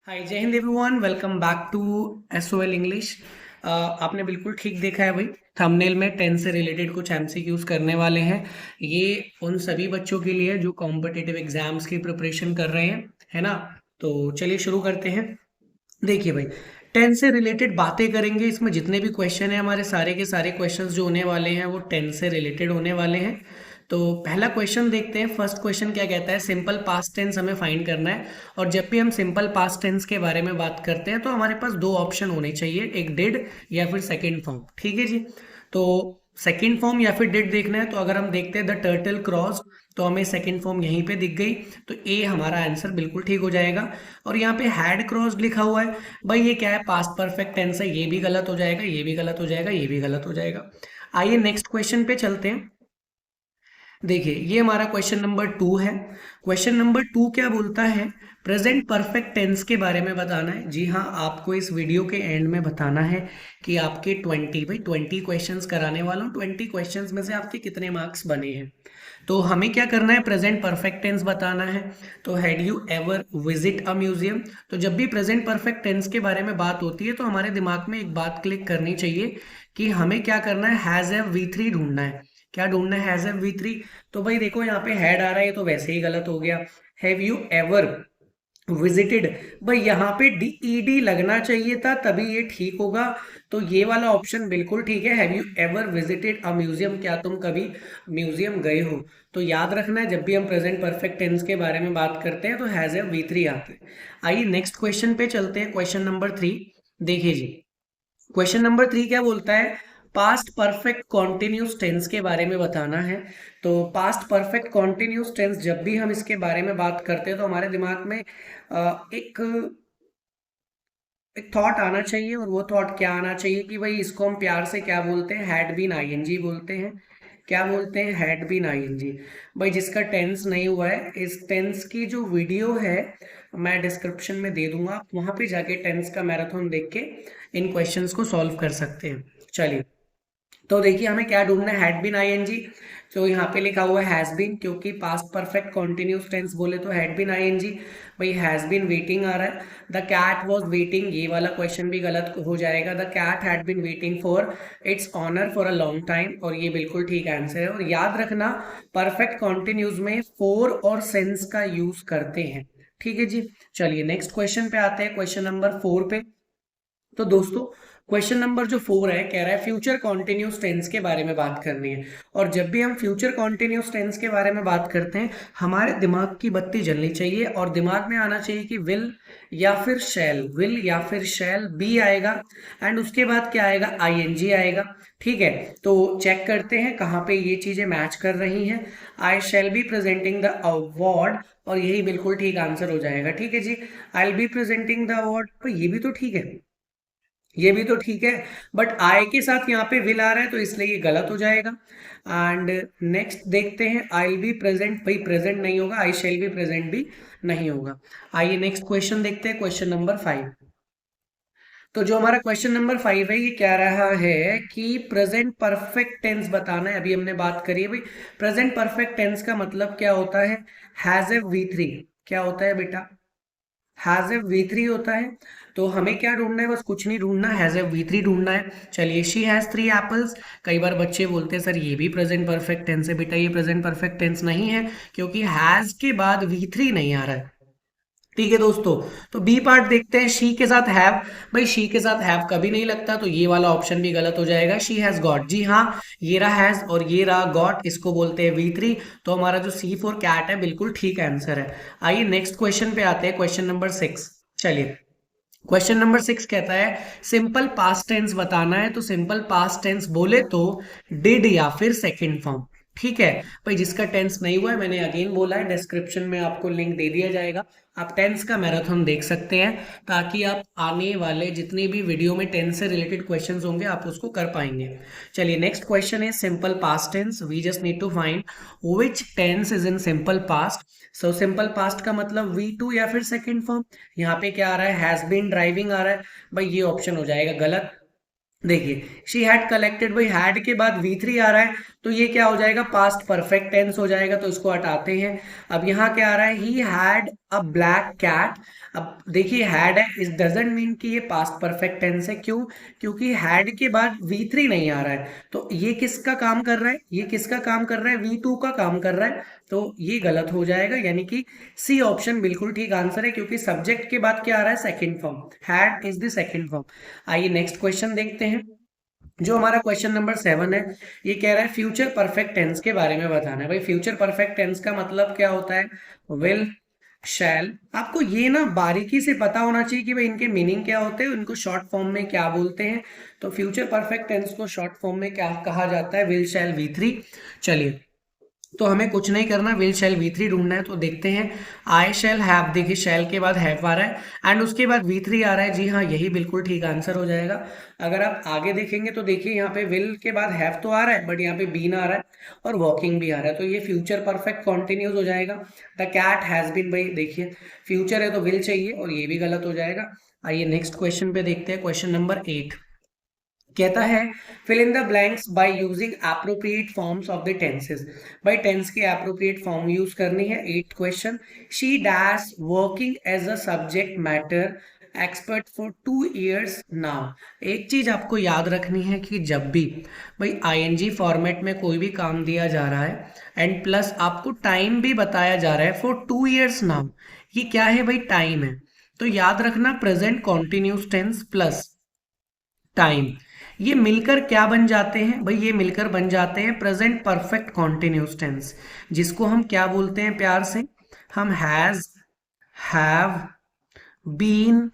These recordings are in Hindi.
हाय जय हिंद everyone, welcome back to SOL English. आपने बिल्कुल ठीक देखा है भाई। थंबनेल में 10 से रिलेटेड कुछ एमसीक्यूज करने वाले हैं। ये उन सभी बच्चों के लिए जो कॉम्पिटिटिव एग्जाम्स की प्रिपरेशन कर रहे हैं, है ना। तो चलिए शुरू करते हैं। देखिए भाई, 10 से रिलेटेड बातें करेंगे। इसमें जितने भी क्वेश्चन हैं, हमारे सारे के सारे क्वेश्चंस जो होने वाले हैं वो 10 से रिलेटेड होने वाले हैं। तो पहला क्वेश्चन देखते हैं। फर्स्ट क्वेश्चन क्या कहता है, सिंपल पास्ट टेंस हमें फाइंड करना है। और जब भी हम सिंपल पास्ट टेंस के बारे में बात करते हैं तो हमारे पास दो ऑप्शन होने चाहिए, एक डिड या फिर सेकेंड फॉर्म। ठीक है जी। तो सेकेंड फॉर्म या फिर डिड देखना है तो अगर हम देखते हैं द टर्टल क्रॉस, तो हमें सेकेंड फॉर्म यहीं पे दिख गई। तो ए हमारा आंसर बिल्कुल ठीक हो जाएगा। और यहाँ पे हैड क्रॉस्ड लिखा हुआ है, भाई ये क्या है, पास्ट परफेक्ट टेंस है। ये भी गलत हो जाएगा, ये भी गलत हो जाएगा, ये भी गलत हो जाएगा। आइए नेक्स्ट क्वेश्चन पे चलते हैं। देखिए ये हमारा क्वेश्चन नंबर 2 है। क्वेश्चन नंबर 2 क्या बोलता है, प्रेजेंट परफेक्ट टेंस के बारे में बताना है। जी हाँ, आपको इस वीडियो के एंड में बताना है कि आपके 20 क्वेश्चंस कराने वाला हूँ। 20 क्वेश्चंस में से आपके कितने मार्क्स बने हैं। तो हमें क्या करना है, प्रेजेंट परफेक्ट टेंस बताना है। तो had you ever visit a museum. तो जब भी प्रेजेंट परफेक्ट टेंस के बारे में बात होती है तो हमारे दिमाग में एक बात क्लिक करनी चाहिए कि हमें क्या करना है, हैज एव V3 ढूंढना है। क्या ढूंढना है, हैज एव V3। तो भाई देखो यहाँ पे हैड आ रहा है, ये तो वैसे ही गलत हो गया। हैव यू एवर विजिटेड, भाई यहाँ पे डी लगना चाहिए था, तभी ये ठीक होगा। तो ये वाला ऑप्शन बिल्कुल ठीक है। Have you ever visited a museum, क्या तुम कभी म्यूजियम गए हो। तो याद रखना है, जब भी हम प्रेजेंट परफेक्ट टेंस के बारे में बात करते हैं तो हैज एव V3 आता है। आइए नेक्स्ट क्वेश्चन पे चलते हैं, क्वेश्चन नंबर 3। देखिए जी, क्वेश्चन नंबर 3 क्या बोलता है, पास्ट परफेक्ट कॉन्टिन्यूस टेंस के बारे में बताना है। तो पास्ट परफेक्ट कॉन्टिन्यूस टेंस जब भी हम इसके बारे में बात करते हैं तो हमारे दिमाग में एक एक थॉट आना चाहिए। और वो थॉट क्या आना चाहिए कि भाई इसको हम प्यार से क्या बोलते हैं, हैड बीन आईएनजी बोलते हैं। क्या बोलते हैं, हैड बीन आईएनजी। भाई जिसका टेंस नहीं हुआ है, इस टेंस की जो वीडियो है मैं डिस्क्रिप्शन में दे दूंगा, आप वहां पे जाके टेंस का मैराथन देख के इन क्वेश्चंस को सॉल्व कर सकते हैं। चलिए, तो देखिए हमें क्या ढूंढना है, हैड बीन आईएनजी। तो यहाँ पे लिखा हुआ है हैज बीन, क्योंकि पास्ट परफेक्ट कॉन्टिन्यूस टेंस बोले तो हैड बीन आईएनजी। भाई हैज बीन वेटिंग आ रहा है। द कैट वॉज वेटिंग, ये वाला क्वेश्चन भी गलत हो जाएगा। The cat had been waiting for its owner for a long time, और ये बिल्कुल ठीक आंसर है। और याद रखना, परफेक्ट कॉन्टिन्यूस में फोर और सेंस का यूज करते हैं। ठीक है जी। चलिए नेक्स्ट क्वेश्चन पे आते हैं, क्वेश्चन नंबर 4 पे। तो दोस्तों क्वेश्चन नंबर जो 4 है, कह रहा है फ्यूचर कॉन्टिन्यूस टेंस के बारे में बात करनी है। और जब भी हम फ्यूचर कॉन्टिन्यूस टेंस के बारे में बात करते हैं, हमारे दिमाग की बत्ती जलनी चाहिए और दिमाग में आना चाहिए कि विल या फिर शैल, विल या फिर शैल बी आएगा। एंड उसके बाद क्या आएगा, आईएनजी आएगा। ठीक है, तो चेक करते हैं कहाँ पे ये चीजें मैच कर रही हैं। I shall be presenting the award, और यही बिल्कुल ठीक आंसर हो जाएगा। ठीक है जी, I will be presenting the award, तो ये भी तो ठीक है, ये भी तो ठीक है। बट आई के साथ यहाँ पे विल आ रहा है तो इसलिए ये गलत हो जाएगा। एंड नेक्स्ट देखते हैं, आई विल बी प्रेजेंट, भाई प्रेजेंट नहीं होगा, आई शैल बी प्रेजेंट भी नहीं होगा। आइए नेक्स्ट क्वेश्चन देखते हैं, क्वेश्चन नंबर 5। तो जो हमारा क्वेश्चन नंबर 5 है, ये कह रहा है कि प्रेजेंट परफेक्ट टेंस बताना है। अभी हमने बात करी है भाई, प्रेजेंट परफेक्ट टेंस का मतलब क्या होता है, हैज ए V3। क्या होता है बेटा, हैज ए V3 होता है। तो हमें क्या ढूंढना है, बस कुछ नहीं ढूंढना, हैज ए V3 ढूंढना है। चलिए, शी हैज 3 एप्पल्स। कई बार बच्चे बोलते हैं सर ये भी प्रेजेंट परफेक्ट टेंस है। बेटा ये प्रेजेंट परफेक्ट टेंस नहीं है, क्योंकि हैज के बाद V3 नहीं आ रहा है। ठीक है दोस्तों, तो बी पार्ट देखते हैं, शी के साथ हैव। भाई शी के साथ हैव कभी नहीं लगता, तो ये वाला ऑप्शन भी गलत हो जाएगा। शी हैज गॉट, जी हाँ, ये रहा हैज और ये रहा गॉट, इसको बोलते हैं V3। तो हमारा जो C फॉर कैट है बिल्कुल ठीक आंसर है। आइए नेक्स्ट क्वेश्चन पे आते हैं, क्वेश्चन नंबर 6। चलिए, क्वेश्चन नंबर 6 कहता है सिंपल पास्ट टेंस बताना है। तो सिंपल पास्ट टेंस बोले तो डिड या फिर सेकंड फॉर्म। ठीक है भाई, जिसका टेंस नहीं हुआ है, मैंने अगेन बोला है, डिस्क्रिप्शन में आपको लिंक दे दिया जाएगा, आप टेंस का मैराथन देख सकते हैं, ताकि आप आने वाले जितने भी वीडियो में टेंस से रिलेटेड क्वेश्चंस होंगे आप उसको कर पाएंगे। चलिए नेक्स्ट क्वेश्चन है simple past tense. We just need to find which tense is in simple past. So simple past का मतलब V2 या फिर सेकंड फॉर्म। यहाँ पे क्या आ रहा है, हैज बीन ड्राइविंग आ रहा है, भाई ये ऑप्शन हो जाएगा गलत। देखिए, शी हैड कलेक्टेड, भाई हैड के बाद V3 आ रहा है, तो ये क्या हो जाएगा, पास्ट परफेक्ट टेंस हो जाएगा, तो इसको हटाते हैं। अब यहाँ क्या आ रहा है, he had a black cat. अब देखिए हैड है, इस डजंट मीन कि ये पास्ट परफेक्ट टेंस है। क्यों? क्योंकि हैड के बाद V3 नहीं आ रहा है, तो ये किसका काम कर रहा है, ये किसका काम कर रहा है, V2 का काम कर रहा है। तो ये गलत हो जाएगा, यानी कि सी ऑप्शन बिल्कुल ठीक आंसर है, क्योंकि सब्जेक्ट के बाद क्या आ रहा है, second form, had is the second form. आइए नेक्स्ट क्वेश्चन देखते हैं। जो हमारा क्वेश्चन नंबर 7 है, ये कह रहा है फ्यूचर परफेक्ट टेंस के बारे में बताना है। भाई फ्यूचर परफेक्ट टेंस का मतलब क्या होता है, विल, शैल। आपको ये ना बारीकी से पता होना चाहिए कि भाई इनके मीनिंग क्या होते हैं, इनको शॉर्ट फॉर्म में क्या बोलते हैं। तो फ्यूचर परफेक्ट टेंस को शॉर्ट फॉर्म में क्या कहा जाता है, विल, शैल, V3। चलिए, तो हमें कुछ नहीं करना, विल शैल V3 ढूंढना है। तो देखते हैं, आई शैल हैव, देखिए शैल के बाद हैव आ रहा है एंड उसके बाद V3 आ रहा है। जी हाँ, यही बिल्कुल ठीक आंसर हो जाएगा। अगर आप आगे देखेंगे तो देखिए यहाँ पे विल के बाद हैव तो आ रहा है, बट यहाँ पे बीन आ रहा है और वॉकिंग भी आ रहा है, तो ये फ्यूचर परफेक्ट कॉन्टिन्यूस हो जाएगा। द कैट हैज बीन, भाई देखिए फ्यूचर है तो विल चाहिए, और ये भी गलत हो जाएगा। आइए नेक्स्ट क्वेश्चन पे देखते हैं, क्वेश्चन नंबर 8 कहता है fill in the blanks by using appropriate forms of the tenses. भाई टेंस की एप्रोप्रिएट फॉर्म यूज करनी है। 8 question, she dash working as a subject matter expert for 2 years now. एक चीज आपको याद रखनी है कि जब भी भाई आईएनजी फॉर्मेट में कोई भी काम दिया जा रहा है एंड प्लस आपको टाइम भी बताया जा रहा है फॉर 2 years नाउ, ये क्या है भाई, टाइम है। तो याद रखना present continuous tens plus time, ये मिलकर क्या बन जाते हैं भाई, ये मिलकर बन जाते हैं प्रेजेंट परफेक्ट कॉन्टिन्यूस टेंस, जिसको हम क्या बोलते हैं प्यार से, हम हैज, हैव, बीन,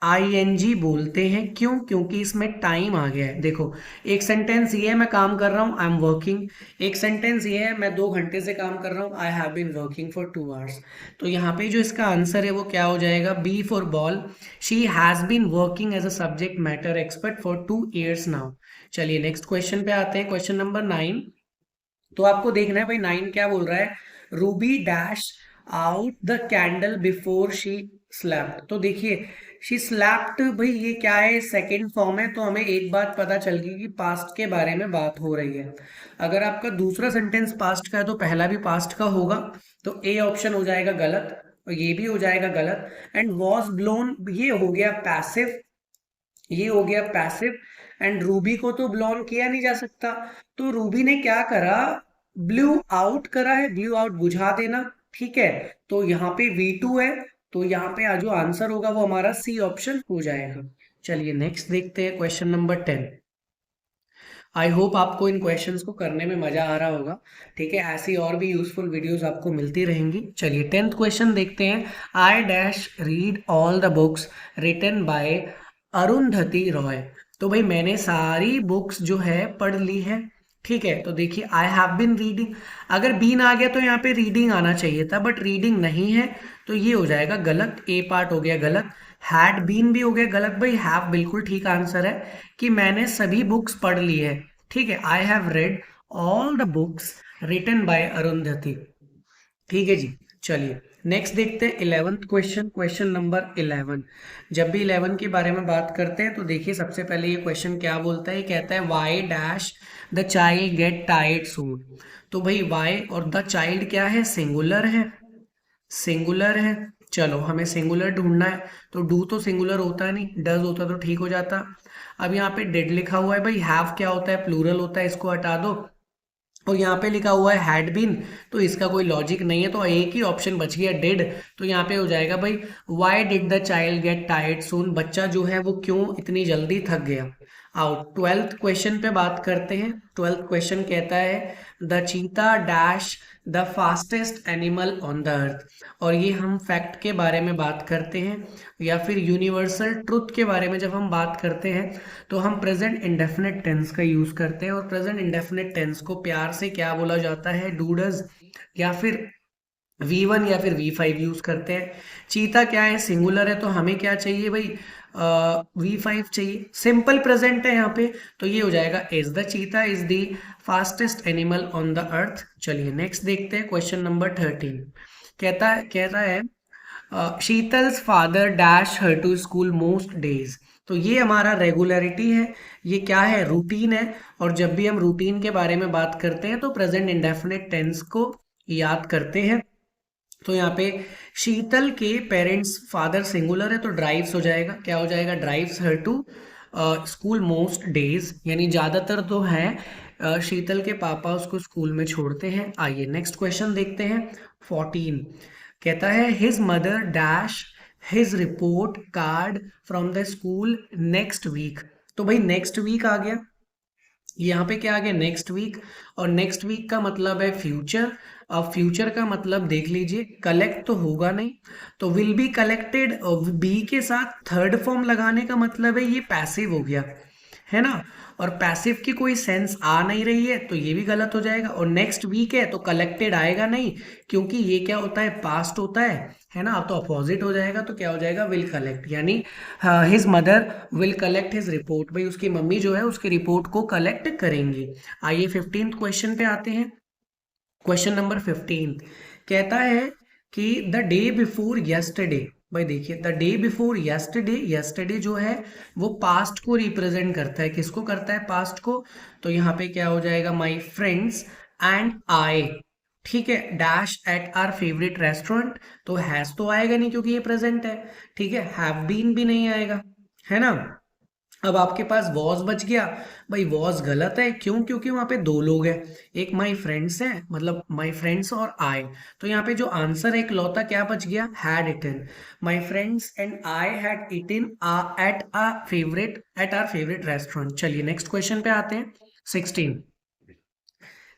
आईएनजी बोलते हैं। क्यों? क्योंकि इसमें टाइम आ गया है। देखो, एक सेंटेंस ये है मैं काम कर रहा हूं, आई एम वर्किंग। एक सेंटेंस ये है मैं 2 घंटे से काम कर रहा हूं, I have been working for 2 hours। तो यहाँ पे जो इसका आंसर है वो क्या हो जाएगा, B for ball, she has been working as a subject matter expert for 2 years now. चलिए नेक्स्ट क्वेश्चन पे आते हैं, क्वेश्चन नंबर 9। तो आपको देखना है भाई 9 क्या बोल रहा है, Ruby dash out the candle before she slept. तो देखिए शी स्लैप्ट, भाई ये क्या है, सेकंड फॉर्म है, तो हमें एक बात पता चल गई कि पास्ट के बारे में बात हो रही है। अगर आपका दूसरा सेंटेंस पास्ट का है तो पहला भी पास्ट का होगा, तो ए ऑप्शन हो जाएगा गलत और ये भी हो जाएगा गलत। एंड वॉज ब्लोन, ये हो गया पैसिव, ये हो गया पैसिव। एंड रूबी को तो ब्लॉन किया नहीं जा सकता, तो रूबी ने क्या करा, ब्लू आउट करा है, ब्लू आउट बुझा देना। ठीक है, तो यहाँ पे V2 है, तो यहाँ पे जो आंसर होगा वो हमारा सी ऑप्शन हो जाएगा। चलिए नेक्स्ट देखते हैं, क्वेश्चन नंबर 10। आई होप आपको इन क्वेश्चंस को करने में मजा आ रहा होगा। ठीक है, ऐसी और भी यूजफुल वीडियोस आपको मिलती रहेंगी। चलिए 10th क्वेश्चन देखते हैं, I dash read all the books written by Arundhati Roy. तो भाई मैंने सारी बुक्स जो है पढ़ ली है। ठीक है, तो देखिए आई हैव बिन रीडिंग, अगर बीन आ गया तो यहाँ पे रीडिंग आना चाहिए था, बट रीडिंग नहीं है, तो ये हो जाएगा गलत, ए पार्ट हो गया गलत। हैड बीन भी हो गया गलत। भाई हैव बिल्कुल ठीक आंसर है कि मैंने सभी बुक्स पढ़ ली है। ठीक है, I have read all the books written by Arundhati. ठीक है जी। चलिए नेक्स्ट देखते हैं 11th क्वेश्चन, क्वेश्चन नंबर 11। जब भी 11 के बारे में बात करते हैं तो देखिए सबसे पहले ये क्वेश्चन क्या बोलता है, ये कहता है why dash the child get tired soon. तो भाई वाई और द चाइल्ड क्या है, सिंगुलर है, सिंगुलर है। चलो हमें सिंगुलर ढूंढना है, तो डू तो सिंगुलर होता नहीं, डज होता तो ठीक हो जाता। अब यहाँ पे डेड लिखा हुआ है, भाई हैव क्या होता है, प्लूरल होता है, इसको हटा दो। और यहाँ पे लिखा हुआ है हैड बीन, तो इसका कोई लॉजिक नहीं है, तो एक ही ऑप्शन बच गया डेड। तो यहाँ पे हो जाएगा भाई why did the child get tired soon, बच्चा जो है वो क्यों इतनी जल्दी थक गया। आओ 12th क्वेश्चन पे बात करते हैं। 12th क्वेश्चन कहता है द चीता dash the fastest animal on the अर्थ। और ये हम फैक्ट के बारे में बात करते हैं या फिर यूनिवर्सल ट्रुथ के बारे में जब हम बात करते हैं तो हम प्रेजेंट इंडेफिनिट टेंस का यूज करते हैं। और प्रेजेंट इंडेफिनिट टेंस को प्यार से क्या बोला जाता है, डू डज या फिर V1 या फिर V5 यूज करते हैं। चीता क्या है, सिंगुलर है, तो हमें क्या चाहिए भाई, V5 चाहिए। सिंपल प्रेजेंट है यहाँ पे, तो ये हो जाएगा is the cheetah is the fastest animal on the earth. चलिए नेक्स्ट देखते हैं, क्वेश्चन नंबर 13। कहता है Sheetal's father dash her to school most days. तो ये हमारा रेगुलरिटी है, ये क्या है, रूटीन है। और जब भी हम रूटीन के बारे में बात करते हैं तो प्रेजेंट इंडेफिनिट टेंस को याद करते हैं। तो यहाँ पे शीतल के पेरेंट्स, फादर सिंगुलर है तो ड्राइव्स हो जाएगा, क्या हो जाएगा, drives her to school most days, यानी ज्यादातर तो है शीतल के पापा उसको स्कूल में छोड़ते हैं। आइए नेक्स्ट क्वेश्चन देखते हैं। 14 कहता है his mother dash his report card from the school next week. तो भाई नेक्स्ट वीक आ गया, यहाँ पे क्या आ गया, नेक्स्ट वीक। और नेक्स्ट वीक का मतलब है फ्यूचर। अब फ्यूचर का मतलब देख लीजिए, कलेक्ट तो होगा नहीं, तो विल बी कलेक्टेड, बी के साथ थर्ड फॉर्म लगाने का मतलब है ये पैसिव हो गया, है ना। और पैसिव की कोई सेंस आ नहीं रही है तो ये भी गलत हो जाएगा। और नेक्स्ट वीक है तो कलेक्टेड आएगा नहीं, क्योंकि ये क्या होता है, पास्ट होता है ना। अब तो अपोजिट हो जाएगा, तो क्या हो जाएगा, विल कलेक्ट, यानी his mother will collect his report, भाई उसकी मम्मी जो है उसकी रिपोर्ट को कलेक्ट करेंगी। आइए 15th क्वेश्चन पे आते हैं। क्वेश्चन नंबर 15 कहता है कि द डे बिफोर यस्टरडे। भाई देखिए, the day before yesterday, yesterday जो है वो पास्ट को रिप्रेजेंट करता है, किसको करता है, पास्ट को। तो यहाँ पे क्या हो जाएगा, माई फ्रेंड्स एंड आई, ठीक है, dash at our favourite restaurant. तो हैज तो आएगा नहीं क्योंकि ये प्रेजेंट है, ठीक है, हैव बीन भी नहीं आएगा, है ना। अब आपके पास वॉज बच गया, भाई वॉज गलत है, क्यों, क्योंकि वहां पे दो लोग हैं, एक माई फ्रेंड्स है, मतलब माई फ्रेंड्स और आई। तो यहाँ पे जो आंसर एक लौता क्या बच गया, had eaten, my friends and I had eaten at our favourite restaurant. चलिए नेक्स्ट क्वेश्चन पे आते हैं। 16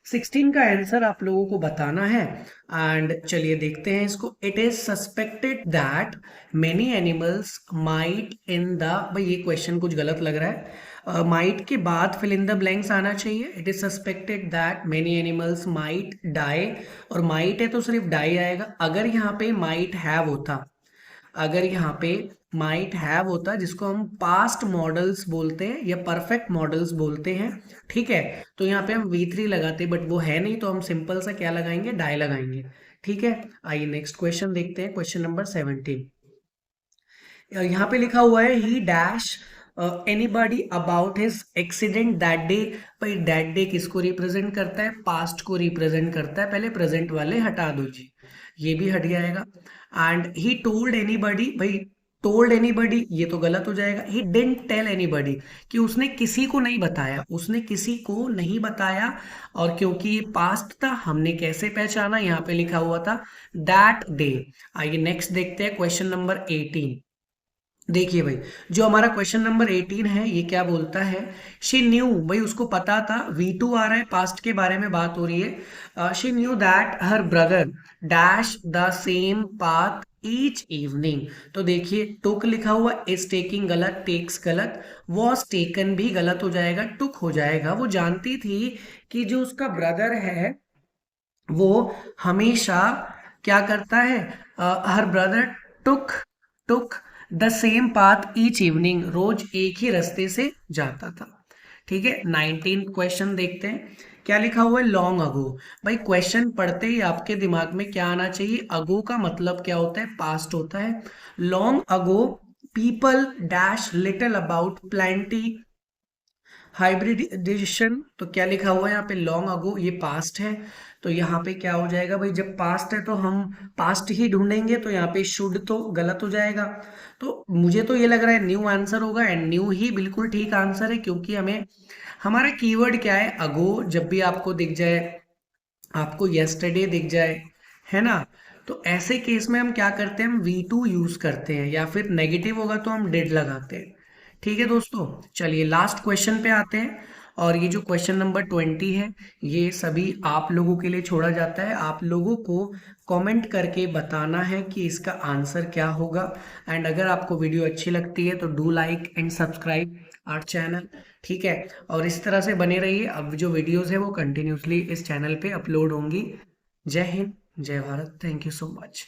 16 का आंसर आप लोगों को बताना है, एंड चलिए देखते हैं इसको। It is suspected that many animals might in the, भाई ये क्वेश्चन कुछ गलत लग रहा है, माइट के बाद फिल इन द ब्लैंक्स आना चाहिए। It is suspected that many animals might die, और माइट है तो सिर्फ डाई आएगा। अगर यहाँ पे माइट हैव होता, अगर यहाँ पे माइट हैव होता, जिसको हम पास्ट मॉडल्स बोलते हैं या परफेक्ट मॉडल्स बोलते हैं, ठीक है, तो यहाँ पे हम V3 लगाते, बट वो है नहीं तो हम सिंपल सा क्या लगाएंगे, डाई लगाएंगे, ठीक है। आइए नेक्स्ट क्वेश्चन देखते हैं। क्वेश्चन नंबर 17 यहाँ पे लिखा हुआ है ही dash anybody about his accident that day. भाई दैट डे किसको रिप्रेजेंट करता है, पास्ट को रिप्रेजेंट करता है, पहले प्रेजेंट वाले हटा दो जी, ये भी हट जाएगा। एंड ही टोल्ड एनीबॉडी, भाई टोल्ड एनीबॉडी ये तो गलत हो जाएगा। ही डिडंट टेल एनीबॉडी, कि उसने किसी को नहीं बताया, उसने किसी को नहीं बताया। और क्योंकि ये पास्ट था, हमने कैसे पहचाना, यहाँ पे लिखा हुआ था दैट डे। आइए नेक्स्ट देखते हैं क्वेश्चन नंबर 18। देखिए भाई, जो हमारा क्वेश्चन नंबर 18 है ये क्या बोलता है, शी न्यू, भाई उसको पता था, V2 आ रहा है, पास्ट के बारे में बात हो रही है। She knew that her brother dash the same path each evening. तो देखिए टुक लिखा हुआ, इज टेकिंग गलत, टेक्स गलत, वॉज टेकन भी गलत हो जाएगा, टुक हो जाएगा। वो जानती थी कि जो उसका ब्रदर है वो हमेशा क्या करता है, her brother took took the same path each evening, रोज एक ही रास्ते से जाता था, ठीक है। 19 क्वेश्चन देखते हैं, क्या लिखा हुआ है, लॉन्ग अगो। भाई क्वेश्चन पढ़ते ही आपके दिमाग में क्या आना चाहिए, अगो का मतलब क्या होता है, पास्ट होता है। Long ago people dash little about plenty hybridisation. तो क्या लिखा हुआ है यहाँ पे, लॉन्ग अगो, ये पास्ट है, तो यहाँ पे क्या हो जाएगा, भाई जब पास्ट है तो हम पास्ट ही ढूंढेंगे, तो यहाँ पे शुड तो गलत हो जाएगा। तो मुझे तो ये लग रहा है न्यू आंसर होगा, एंड न्यू ही बिल्कुल ठीक आंसर है, क्योंकि हमें हमारा कीवर्ड क्या है, अगो। जब भी आपको दिख जाए, आपको यस्टरडे दिख जाए, है ना, तो ऐसे केस में हम क्या करते हैं, हम V2 यूज करते हैं, या फिर नेगेटिव होगा तो हम डिड लगाते हैं, ठीक है दोस्तों। चलिए लास्ट क्वेश्चन पे आते हैं, और ये जो क्वेश्चन नंबर 20 है ये सभी आप लोगों के लिए छोड़ा जाता है। आप लोगों को कमेंट करके बताना है कि इसका आंसर क्या होगा। एंड अगर आपको वीडियो अच्छी लगती है तो do like and subscribe our channel, ठीक है। और इस तरह से बने रहिए, अब जो वीडियोस है वो कंटिन्यूसली इस चैनल पे अपलोड होंगी। जय हिंद, जय Bharat, thank you so much.